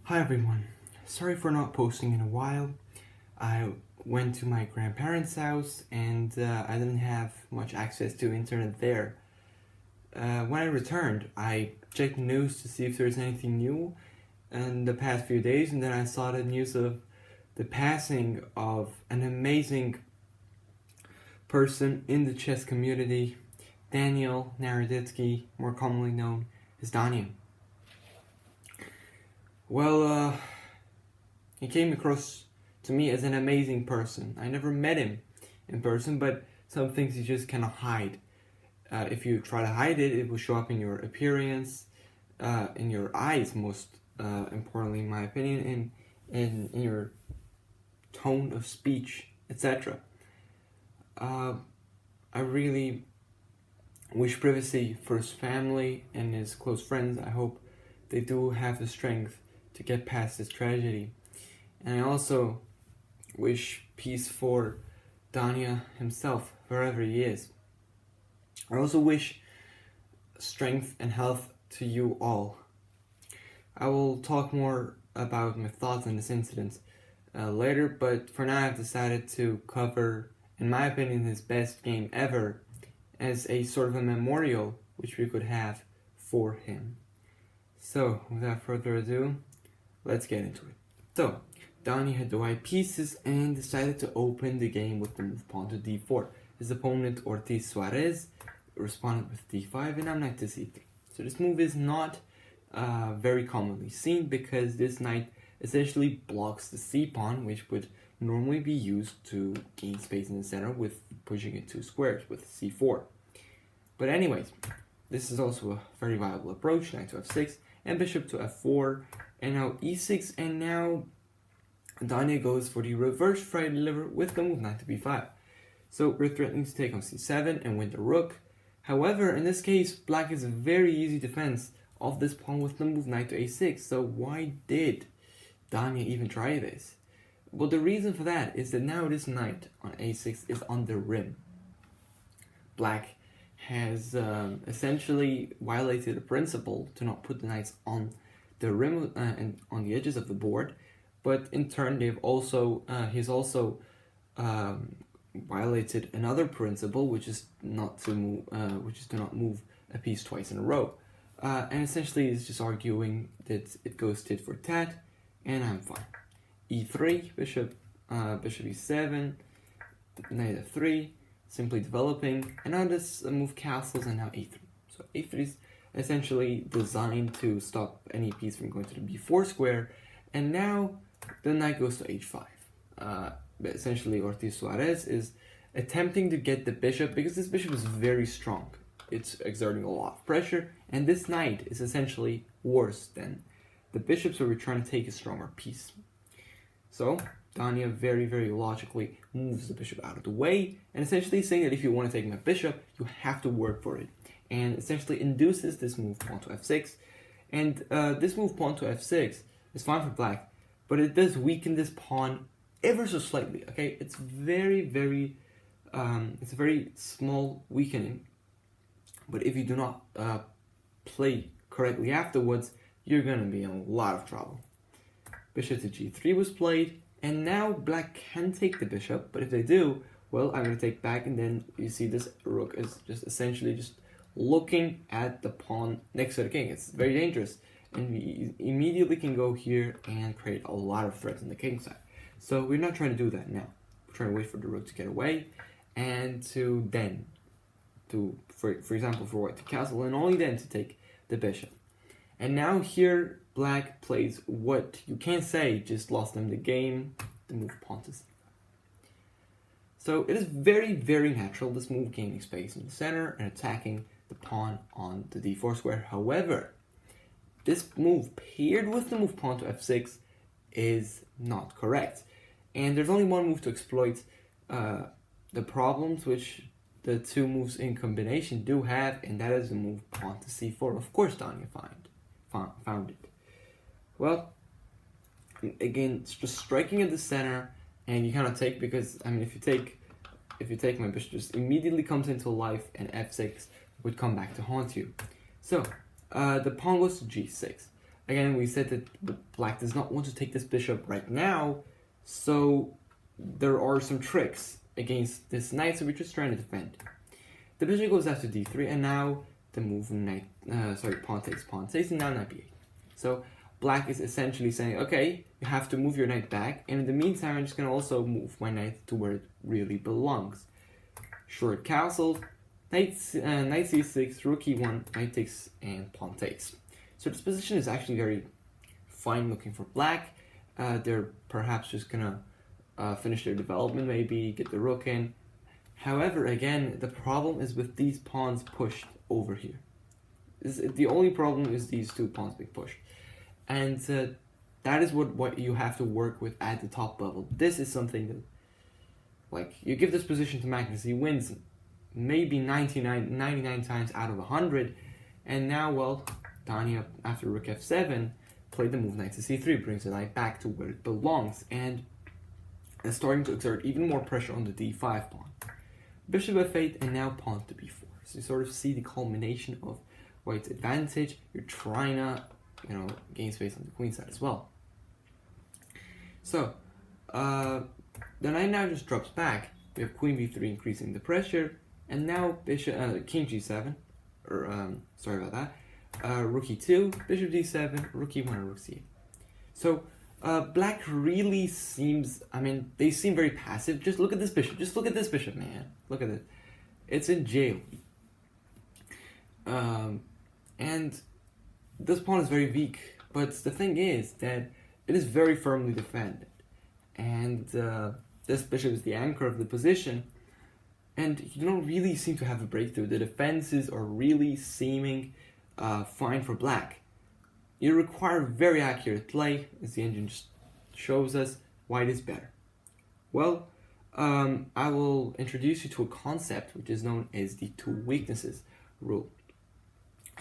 Hi everyone, sorry for not posting in a while. I went to my grandparents' house and I didn't have much access to internet there. When I returned, I checked the news to see if there's anything new in the past few days, and then I saw the news of the passing of an amazing person in the chess community, Daniel Naroditsky, more commonly known as Danya. Well, he came across to me as an amazing person. I never met him in person, but some things you just cannot hide. If you try to hide it, it will show up in your appearance, in your eyes, most importantly, in my opinion, in your tone of speech, etc. I really wish privacy for his family and his close friends. I hope they do have the strength to get past this tragedy. And I also wish peace for Danya himself, wherever he is. I also wish strength and health to you all. I will talk more about my thoughts on this incident later, but for now I've decided to cover, in my opinion, his best game ever as a sort of a memorial which we could have for him. So, without further ado, let's get into it. So, Danya had the white pieces and decided to open the game with the move pawn to d4. His opponent, Ortiz Suarez, responded with d5 and now knight to c3. So this move is not very commonly seen because this knight essentially blocks the c-pawn, which would normally be used to gain space in the center with pushing it 2 squares with c4. But anyways, this is also a very viable approach. Knight to f6 and bishop to f4 and now e6, and now Danya goes for the reverse Friday deliver with the move knight to b5. So we're threatening to take on c7 and win the rook. However, in this case, black is a very easy defense of this pawn with the move knight to a6. So why did Danya even try this? Well, the reason for that is that now this knight on a6 is on the rim. Black has essentially violated the principle to not put the knights on the rim and on the edges of the board, but in turn he's also violated another principle, which is not to move a piece twice in a row, and essentially is just arguing that it goes tit for tat, and I'm fine. e3, bishop e7, knight f3, simply developing, and now this move castles, and now a3. So a3 is essentially designed to stop any piece from going to the b4 square, and now the knight goes to h5. But essentially Ortiz Suarez is attempting to get the bishop because this bishop is very strong. It's exerting a lot of pressure, and this knight is essentially worse than the bishop, so we're trying to take a stronger piece. So Danya very, very logically moves the bishop out of the way, and essentially saying that if you want to take my bishop, you have to work for it, and essentially induces this move pawn to f6. And this move pawn to f6 is fine for black, but it does weaken this pawn ever so slightly. Okay, it's it's a very small weakening, but if you do not play correctly afterwards, you're gonna be in a lot of trouble. Bishop to g3 was played, and now black can take the bishop, but if they do, well, I'm gonna take back, and then you see this rook is just essentially just looking at the pawn next to the king. It's very dangerous, and we immediately can go here and create a lot of threats on the king side. So we're not trying to do that now. We're trying to wait for the rook to get away, and to then, for example, for white to castle, and only then to take the bishop. And now here, black plays what you can't say just lost them the game, the move pawn to c5. So it is very, very natural, this move gaining space in the center and attacking the pawn on the d4 square. However, this move paired with the move pawn to f6 is not correct. And there's only one move to exploit the problems which the two moves in combination do have, and that is the move pawn to c4. Of course Danya found it. Well, again, it's just striking at the center, and you cannot take, because I mean, if you take my bishop, just immediately comes into life, and f6 would come back to haunt you. So the pawn goes to g6. again, we said that black does not want to take this bishop right now, so there are some tricks against this knight, so we're just trying to defend. The bishop goes after d3, and now the move pawn takes, and now knight b8. So black is essentially saying, okay, you have to move your knight back, and in the meantime, I'm just going to also move my knight to where it really belongs. Short castle, knight c6, rook e1, knight takes, and pawn takes. So this position is actually very fine looking for black. They're perhaps just going to finish their development, maybe get the rook in. However, again, the problem is with these pawns pushed over here. The only problem is these two pawns being pushed. And that is what you have to work with at the top level. This is something that, like, you give this position to Magnus, he wins maybe 99 times out of 100. And now, well, Danya, after rook f7, played the move knight to c3, brings the knight back to where it belongs, and is starting to exert even more pressure on the d5 pawn. Bishop f8, and now pawn to b4. So you sort of see the culmination of white's advantage. You're trying to, gain space on the queen side as well. So, the knight now just drops back. We have queen b3 increasing the pressure, and now bishop, king g7, sorry about that. Rook e2, bishop d7, rook e1, and rook c8. So, black really seems, they seem very passive. Just look at this bishop. Just look at this bishop, man. Look at it. It's in jail. And this pawn is very weak. But the thing is that it is very firmly defended. And this bishop is the anchor of the position. And you don't really seem to have a breakthrough. The defenses are really seeming fine for black. You require very accurate play, as the engine just shows us. White is better. Well, I will introduce you to a concept which is known as the two weaknesses rule.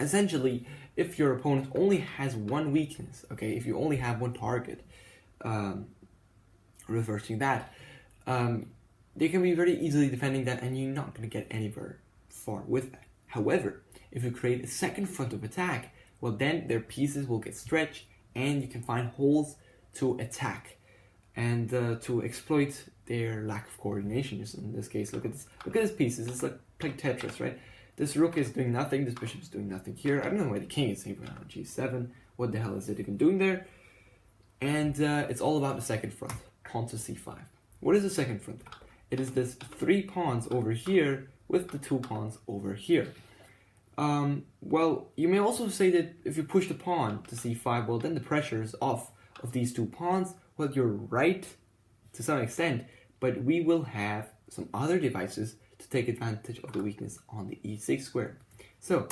Essentially, if your opponent only has one weakness, okay, if you only have one target, reversing that, they can be very easily defending that, and you're not going to get anywhere far with that. However, if you create a second front of attack, well, then their pieces will get stretched, and you can find holes to attack and to exploit their lack of coordination. Just in this case, look at this pieces. It's like Tetris, right? This rook is doing nothing. This bishop is doing nothing here. I don't know why the king is even on g7. What the hell is it even doing there? And it's all about the second front, pawn to c5. What is the second front? It is this 3 pawns over here with the 2 pawns over here. Well, you may also say that if you push the pawn to c5, well, then the pressure is off of these 2 pawns. Well, you're right to some extent, but we will have some other devices to take advantage of the weakness on the e6 square. So,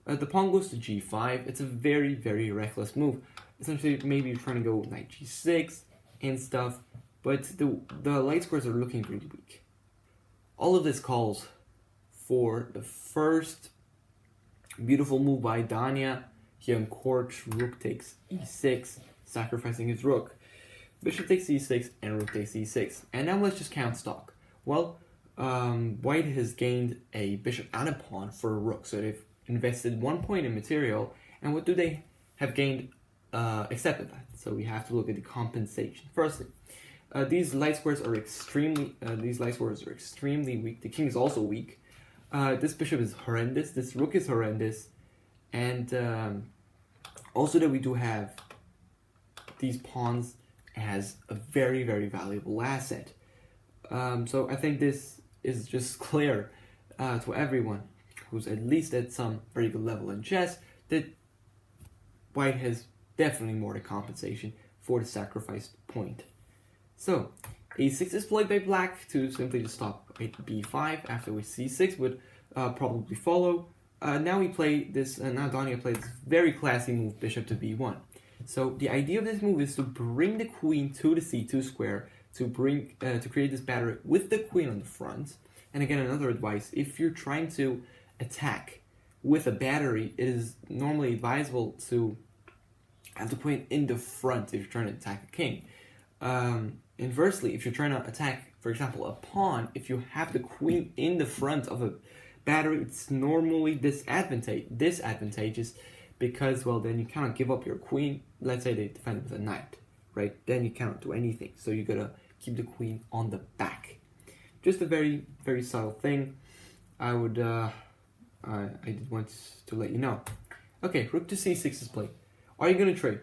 the pawn goes to g5. It's a very, very reckless move. Essentially, maybe you're trying to go knight g6 and stuff, but the light squares are looking really weak. All of this calls for the first beautiful move by Danya. He uncorks, rook takes e6, sacrificing his rook. Bishop takes e6, and rook takes e6. And now let's just count stock. Well, white has gained a bishop and a pawn for a rook, so they've invested 1 point in material, and what do they have gained except of that? So we have to look at the compensation. Firstly, these light squares are extremely weak. The king is also weak. This bishop is horrendous. This rook is horrendous, and also that we do have these pawns as a very, very valuable asset. So I think this is just clear to everyone who's at least at some very good level in chess that white has definitely more than compensation for the sacrificed point. So a6 is played by black to simply just stop at b5 after which c6 would probably follow. Now we play this. Now Danya plays this very classy move, bishop to b1. So the idea of this move is to bring the queen to the c2 square to create this battery with the queen on the front. And again, another advice: if you're trying to attack with a battery, it is normally advisable to have the queen in the front if you're trying to attack a king. Inversely, if you're trying to attack, for example, a pawn, if you have the queen in the front of a battery, it's normally disadvantageous because, well, then you cannot give up your queen. Let's say they defend with a knight, right? Then you cannot do anything. So you gotta keep the queen on the back. Just a very, very subtle thing. I did want to let you know. Okay, rook to c6 is played. Are you gonna trade?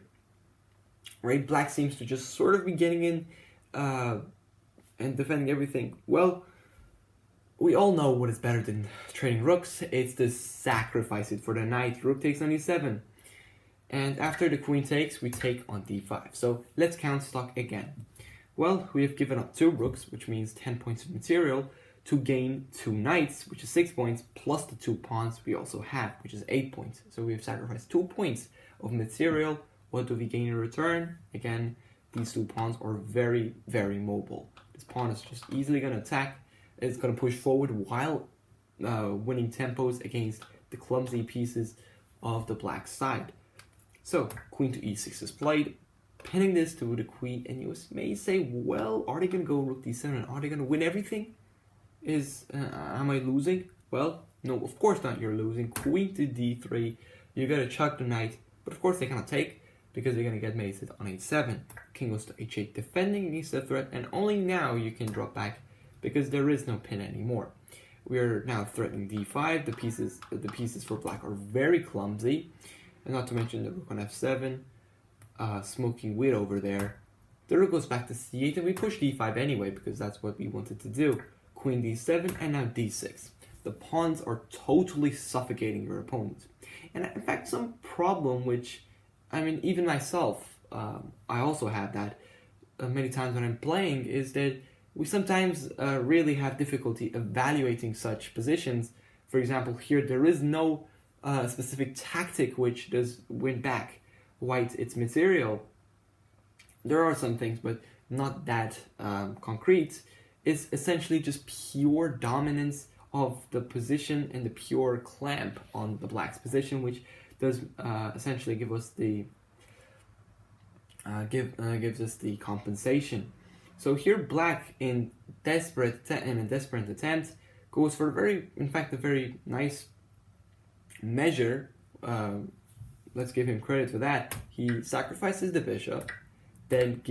Right, black seems to just sort of be getting in and defending everything. Well, we all know what is better than trading rooks. It's to sacrifice it for the knight. Rook takes on e7. And after the queen takes, we take on d5. So let's count stock again. Well, we have given up 2 rooks, which means 10 points of material, to gain 2 knights, which is 6 points, plus the 2 pawns we also have, which is 8 points. So we have sacrificed 2 points of material. What do we gain in return? Again, these 2 pawns are very, very mobile. This pawn is just easily going to attack. It's going to push forward while winning tempos against the clumsy pieces of the black side. So, queen to e6 is played, pinning this to the queen, and you may say, well, are they going to go rook d7 and are they going to win everything? Am I losing? Well, no, of course not, you're losing. Queen to d3, you're going to chuck the knight, but of course they cannot take, because they're going to get mated on h7. King goes to h8, defending against the threat, and only now you can drop back, because there is no pin anymore. We are now threatening d5. The pieces for black are very clumsy, and not to mention the rook on f7, smoking wheat over there. The rook goes back to c8, and we push d5 anyway, because that's what we wanted to do. Queen d7, and now d6. The pawns are totally suffocating your opponent. And in fact, some problem which, I mean, even myself, I also have that many times when I'm playing, is that we sometimes really have difficulty evaluating such positions. For example, here there is no specific tactic which does win back white its material. There are some things, but not that concrete. It's essentially just pure dominance of the position and the pure clamp on the black's position, which does essentially give us the gives us the compensation. So here, black in a desperate attempt goes for a very nice measure. Let's give him credit for that. He sacrifices the bishop, then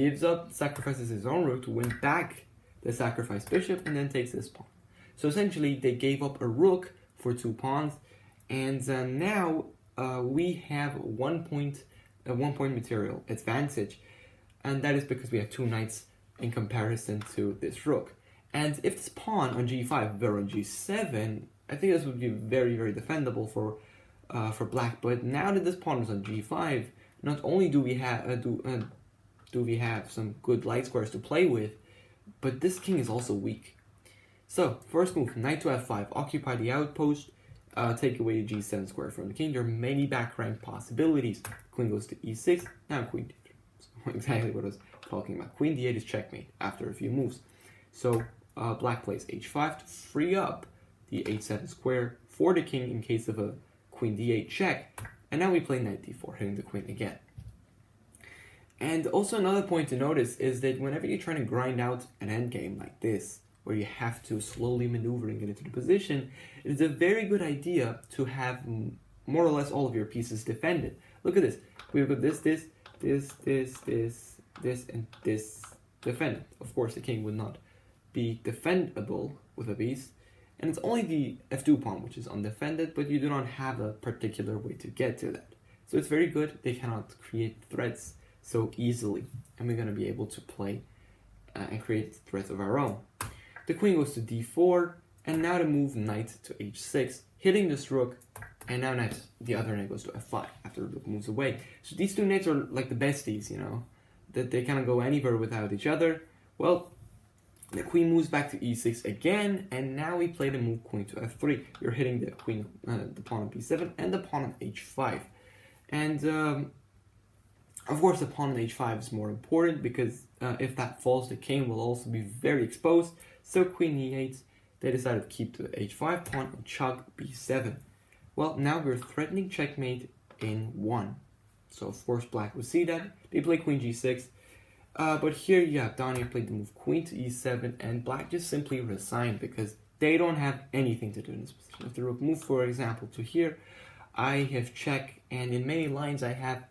sacrifices his own rook to win back the sacrificed bishop, and then takes this pawn. So essentially, they gave up a rook for 2 pawns, and now we have 1 point material advantage, and that is because we have 2 knights in comparison to this rook. And if this pawn on g5 were on g7, I think this would be very, very defendable for black. But now that this pawn is on g5, not only do we have some good light squares to play with, but this king is also weak. So first move, knight to f5, occupy the outpost, take away the g7 square from the king. There are many back rank possibilities. Queen goes to e6, now queen d3. So exactly what I was talking about. Queen d8 is checkmate after a few moves. So black plays h5 to free up the h7 square for the king in case of a queen d8 check. And now we play knight d4, hitting the queen again. And also another point to notice is that whenever you're trying to grind out an endgame like this, where you have to slowly maneuver and get into the position, it is a very good idea to have more or less all of your pieces defended. Look at this. We've got this, and this defended. Of course, the king would not be defendable with a piece. And it's only the f2 pawn which is undefended, but you do not have a particular way to get to that. So it's very good. They cannot create threats so easily, and we're going to be able to play and create threats of our own. The queen goes to d4, and now to move knight to h6, hitting this rook, and now the other knight goes to f5 after the rook moves away. So these 2 knights are like the besties, you know, that they cannot go anywhere without each other. Well, the queen moves back to e6 again, and now we play the move queen to f3. You're hitting the queen, the pawn on b7, and the pawn on h5. And of course, the pawn on h5 is more important because if that falls, the king will also be very exposed. So queen e8, they decided to keep the h5 pawn and chuck b7. Well, now we're threatening checkmate in 1. So of course, black will see that. They play queen g6. But here, Danya played the move queen to e7, and black just simply resigned because they don't have anything to do in this position. If the rook moved, for example, to here, I have checked, and in many lines I have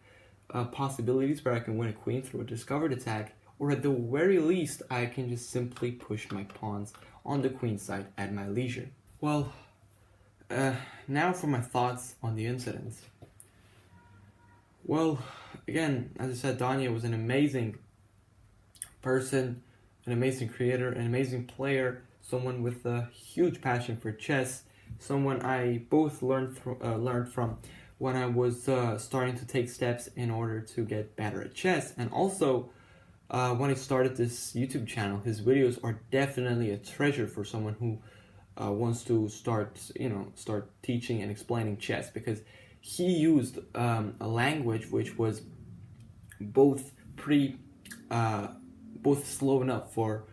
possibilities where I can win a queen through a discovered attack, or at the very least I can just simply push my pawns on the queen side at my leisure. Well, now for my thoughts on the incident. Well, again, as I said, Danya was an amazing person, an amazing creator, an amazing player, someone with a huge passion for chess, someone I both learned from when I was starting to take steps in order to get better at chess, and also when I started this YouTube channel. His videos are definitely a treasure for someone who wants to start teaching and explaining chess, because he used a language which was both both slow enough for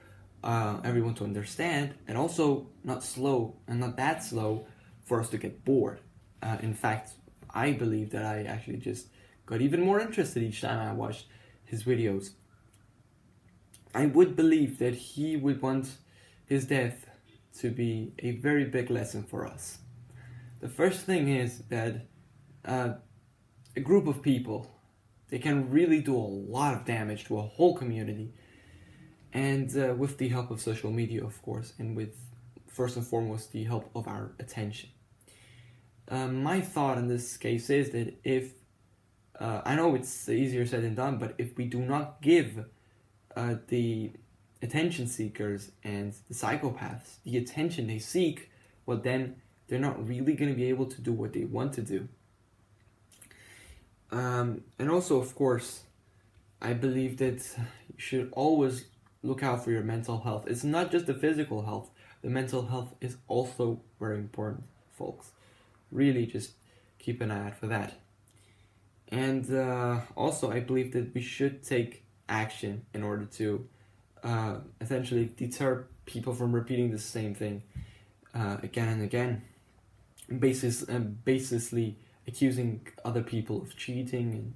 everyone to understand, and also not slow and not that slow for us to get bored. In fact, I believe that I actually just got even more interested each time I watched his videos. I would believe that he would want his death to be a very big lesson for us. The first thing is that a group of people, they can really do a lot of damage to a whole community, and with the help of social media, of course, and with, first and foremost, the help of our attention. My thought in this case is that if, I know it's easier said than done, but if we do not give the attention seekers and the psychopaths the attention they seek, well then they're not really going to be able to do what they want to do. And also, of course, I believe that you should always look out for your mental health. It's not just the physical health. The mental health is also very important, folks. Really just keep an eye out for that. And also, I believe that we should take action in order to essentially deter people from repeating the same thing again and again, basically accusing other people of cheating and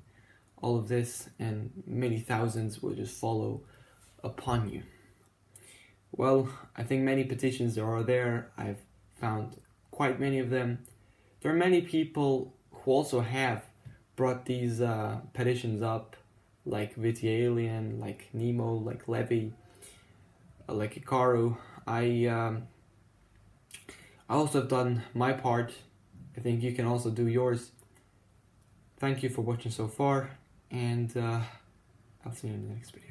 all of this, and many thousands will just follow upon you. Well, I think many petitions there are there. I've found quite many of them. There are many people who also have brought these petitions up, like Alien, like Nemo, like Levy, like Hikaru. I also have done my part. I think you can also do yours. Thank you for watching so far, and I'll see you in the next video.